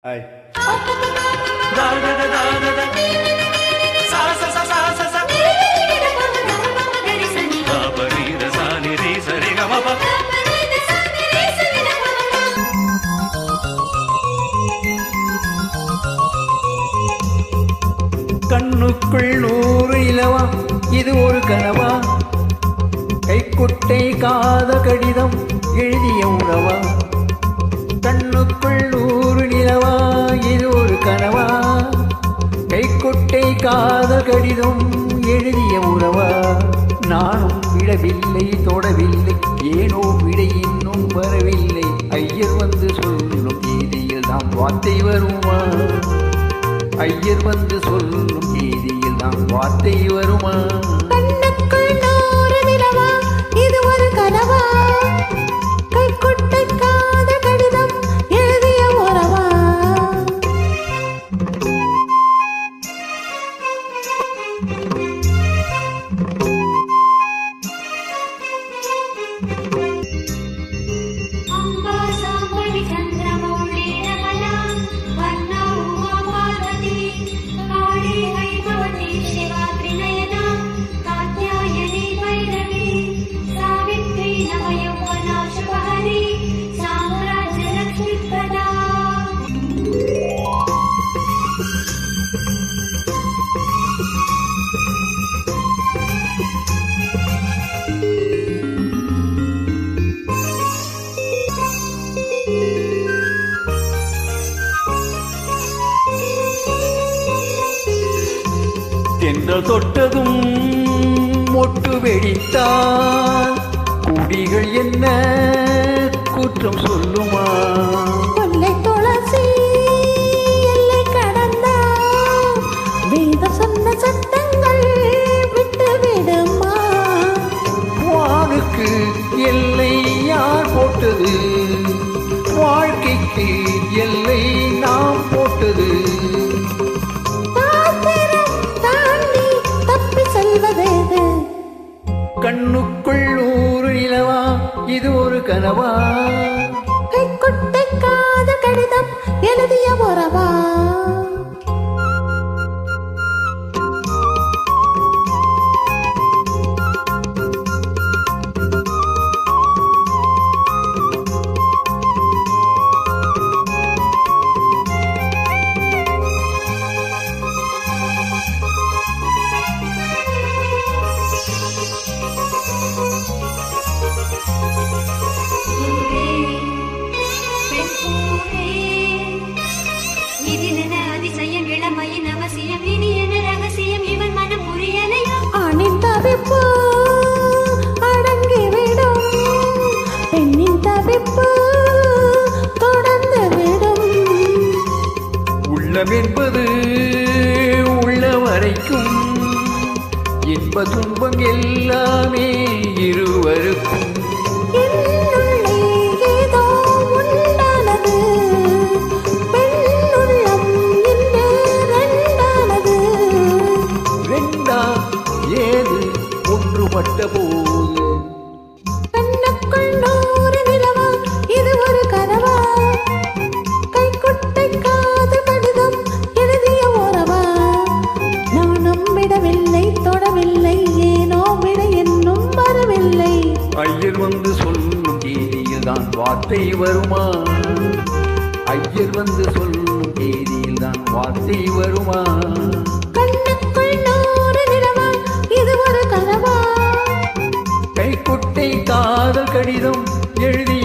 Hai. கண்ணுக்குள் 100 இலவா, இது ஒரு கனவா? கைக்குட்டை காத கடிதம் எழுதிய உறவா? கண்ணுக்குள் 100 நிலவா, இது ஒரு கனவா? கைக்குட்டை காத கடிதம் எழுதிய உறவா? நானும் விடவில்லை, தொடவில்லை, ஏனோ விடை இன்னும் வரவில்லை. ஐயர் வந்து சொல்லும் தேதியில் தான் வார்த்தை வருமா? ஐயர் வந்து சொல்லும் தேதியில் தான் வார்த்தை வருமா? கண்ணுக்குள் 100 நிலவா, இது ஒரு கனவா? கைக்குட்டை காத கடிதம் எழுதிய உறவா? தென்றல் தொட்டதும் மொட்டு வெடித்தால் குடிகள் என்ன குற்றம் சொல்லுமா? கொள்ளை துளசி எல்லை கடந்தா, வேத சொன்ன சட்டங்கள் விட்டு விடுமா? வானுக்கு எல்லை யார் போட்டது? வாழ்க்கைக்கு எல்லை நாம் போட்டது. கண்ணுக்குள் 100 நிலவா, இது ஒரு கனவா? கைக்குட்டை காத கடிதம் எழுதிய உறவா? உள்ளம் என்பது உள்ள வரைக்கும், இன்ப துன்பம் எல்லாமே இருவருக்கும். ரெண்டா ஏது ஒன்றுபட்ட போது? கண்ணுக்குள் 100 நிலவா, இது ஒரு கனவா? கைக்குட்டை காத கடிதம் எழுதிய உறவா? நானும் விடவில்லை, தொடவில்லை, ஏனோ விடை இன்னும் வரவில்லை. ஐயர் வந்து சொல்லும் தேதியில் தான் வார்த்தை வருமா? ஐயர் வந்து சொல்லும் தேதியில் தான் வார்த்தை வருமா? கண்ணுக்குள் 100 நிலவா, இது ஒரு கனவா? கைக்குட்டை காதல் கடிதம் எழுதி